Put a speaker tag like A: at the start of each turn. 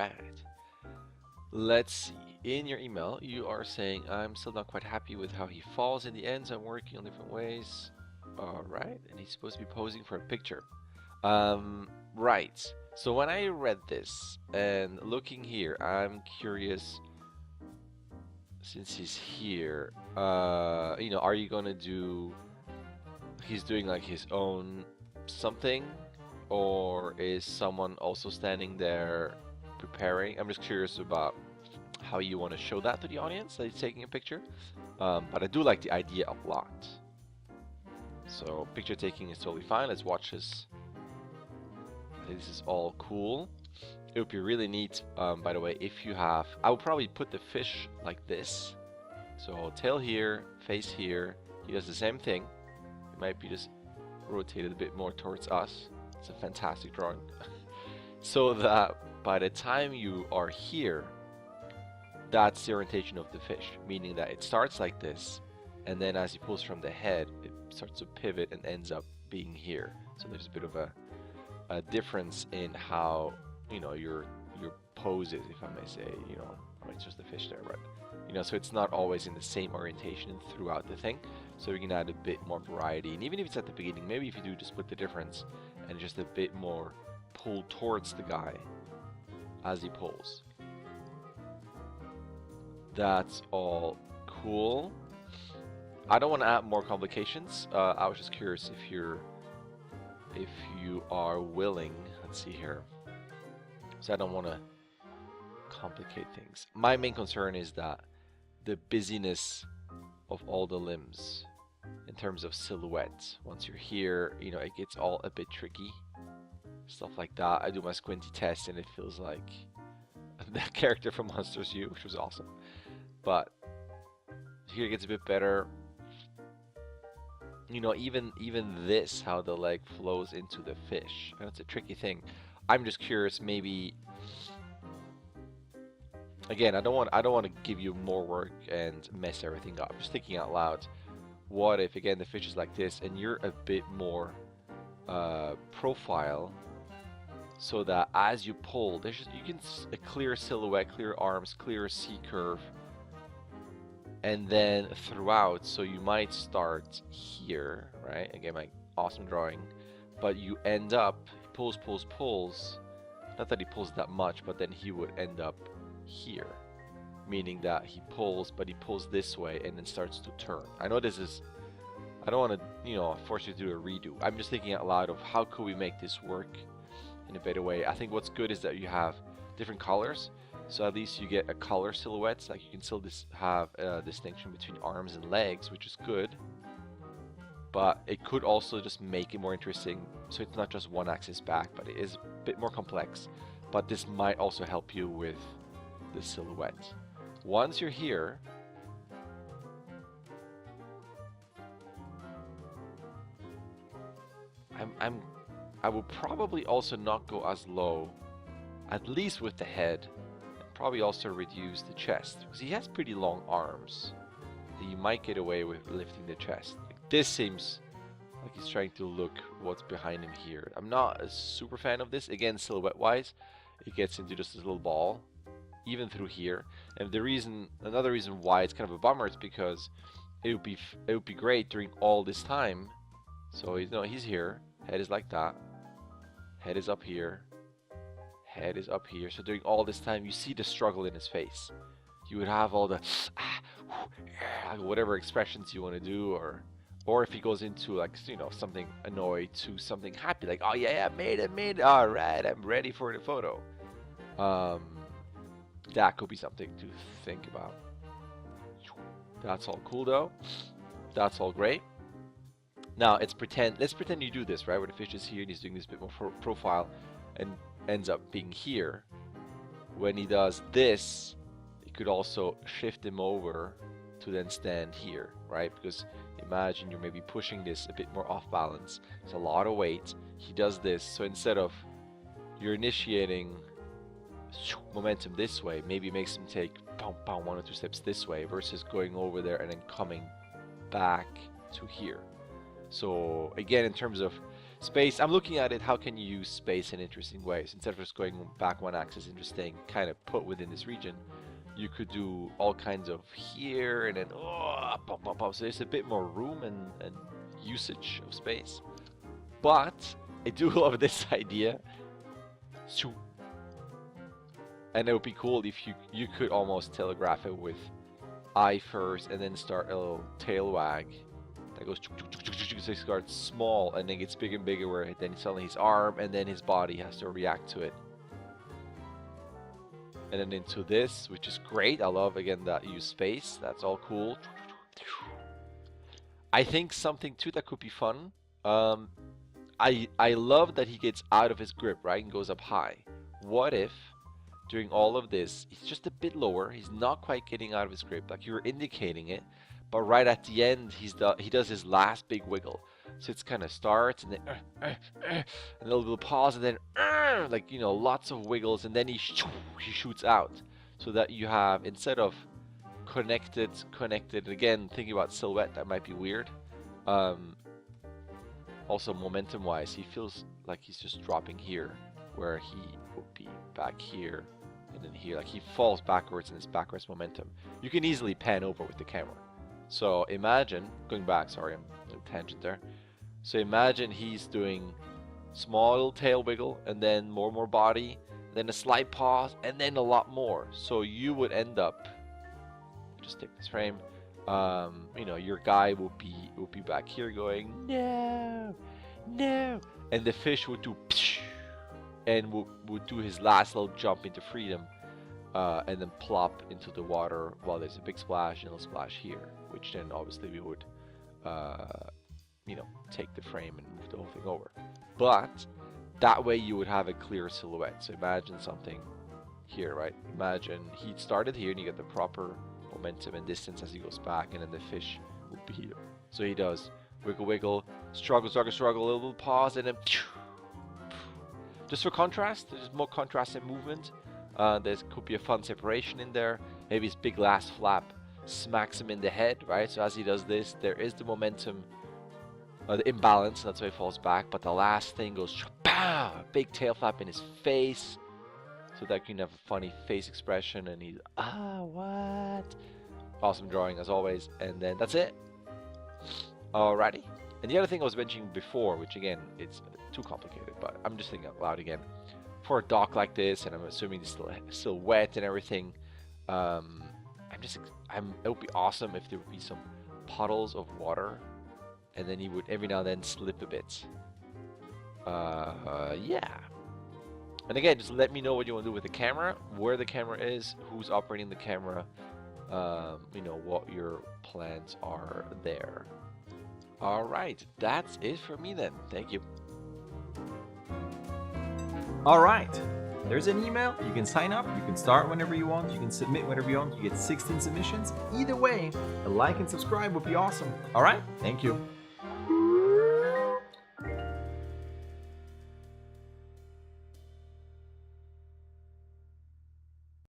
A: right. Let's see. In your email, you are saying, I'm still not quite happy with how he falls in the end, so I'm working on different ways. All right. And he's supposed to be posing for a picture. Right. So when I read this and looking here, I'm curious, since he's here, are you gonna do, he's doing like his own something, or is someone also standing there preparing? I'm just curious about how you want to show that to the audience that he's taking a picture. But I do like the idea a lot. So picture taking is totally fine. Let's watch this. I think this is all cool. It would be really neat, by the way, if you have, I would probably put the fish like this. So tail here, face here. He does the same thing. It might be just rotated a bit more towards us. It's a fantastic drawing. So that by the time you are here, that's the orientation of the fish, meaning that it starts like this, and then as he pulls from the head, it starts to pivot and ends up being here. So there's a bit of a difference in how, your pose is, if I may say, it's just the fish there, but so it's not always in the same orientation throughout the thing. So you can add a bit more variety, and even if it's at the beginning, maybe if you do just split the difference and just a bit more pull towards the guy as he pulls. That's all cool. I don't want to add more complications. I was just curious if you are willing. Let's see here. So I don't want to complicate things. My main concern is that the busyness of all the limbs in terms of silhouette. Once you're here, it gets all a bit tricky. Stuff like that. I do my squinty test and it feels like that character from Monsters U, which was awesome. But here it gets a bit better. Even this, how the leg flows into the fish. It's a tricky thing. I'm just curious, maybe. Again, I don't want to give you more work and mess everything up. Just thinking out loud. What if again the fish is like this and you're a bit more profile, so that as you pull, you can a clear silhouette, clear arms, clear C curve, and then throughout. So you might start here, right? Again, my awesome drawing, but you end up pulls. Not that he pulls that much, but then he would end up here, meaning that he pulls, but he pulls this way and then starts to turn. I know this is, I don't want to, force you to do a redo. I'm just thinking out loud of how could we make this work in a better way. I think what's good is that you have different colors, so at least you get a color silhouette. Like you can still have a distinction between arms and legs, which is good, but it could also just make it more interesting. So it's not just one axis back, but it is a bit more complex. But this might also help you with the silhouette. Once you're here, I will probably also not go as low, at least with the head, and probably also reduce the chest, because he has pretty long arms. You might get away with lifting the chest. Like, this seems like he's trying to look what's behind him here. I'm not a super fan of this. Again, silhouette-wise, it gets into just this little ball, even through here. And another reason why it's kind of a bummer is because it would be great during all this time. So he's here. Head is like that. Head is up here. Head is up here. So during all this time, you see the struggle in his face. You would have all the whatever expressions you want to do, or if he goes into like something annoyed to something happy, like, oh yeah, I made it, all right, I'm ready for the photo. That could be something to think about. That's all cool though. That's all great. Now let's pretend you do this, right, where the fish is here and he's doing this bit more profile and ends up being here. When he does this, you could also shift him over to then stand here, right? Because imagine you're maybe pushing this a bit more off balance. It's a lot of weight. He does this, so instead of you're initiating momentum this way, maybe it makes him take one or two steps this way versus going over there and then coming back to here. So again, in terms of Space, I'm looking at it, how can you use space in interesting ways? Instead of just going back one axis and just staying kind of put within this region, you could do all kinds of here and then, pop, pop, pop. So there's a bit more room and usage of space. But I do love this idea. And it would be cool if you could almost telegraph it with eye first and then start a little tail wag that goes so it starts small and then gets bigger and bigger, where then suddenly his arm and then his body has to react to it. And then into this, which is great. I love, again, that use space. That's all cool. I think something too that could be fun. I love that he gets out of his grip, right, and goes up high. What if during all of this he's just a bit lower, he's not quite getting out of his grip, like you were indicating it, but right at the end he does his last big wiggle. So it's kind of starts and then and a little pause and then like, you know, lots of wiggles, and then he shoots out, so that you have, instead of connected again, thinking about silhouette, that might be weird. Also momentum wise, he feels like he's just dropping here, where he would be back here and then here, like he falls backwards in his backwards momentum. You can easily pan over with the camera. So imagine, going back, sorry, I'm a little tangent there. So imagine he's doing small little tail wiggle and then more body, then a slight pause, and then a lot more. So you would end up, just take this frame, you know, your guy will be back here going no, and the fish would do and would do his last little jump into freedom, and then plop into the water while there's a big splash and a little splash here, which then obviously we would you know, take the frame and move the whole thing over. But that way you would have a clear silhouette. So imagine something here, right? Imagine he started here and you get the proper momentum and distance as he goes back, and then the fish will be here. So he does wiggle, struggle, a little pause, and then just for contrast, there's more contrast in movement. There could be a fun separation in there. Maybe his big last flap smacks him in the head, right? So as he does this, there is the momentum, the imbalance, that's why he falls back. But the last thing goes, a big tail flap in his face, so that you can have a funny face expression, and he's, what? Awesome drawing as always, and then that's it. Alrighty. And the other thing I was mentioning before, which again, it's too complicated, but I'm just thinking out loud again. For a dock like this, and I'm assuming it's still wet and everything, it would be awesome if there would be some puddles of water, and then he would every now and then slip a bit. Yeah. And again, just let me know what you want to do with the camera, where the camera is, who's operating the camera, you know, what your plans are there. Alright, that's it for me then. Thank you.
B: Alright, there's an email. You can sign up, you can start whenever you want, you can submit whenever you want. You get 16 submissions. Either way, a like and subscribe would be awesome. Alright, thank you.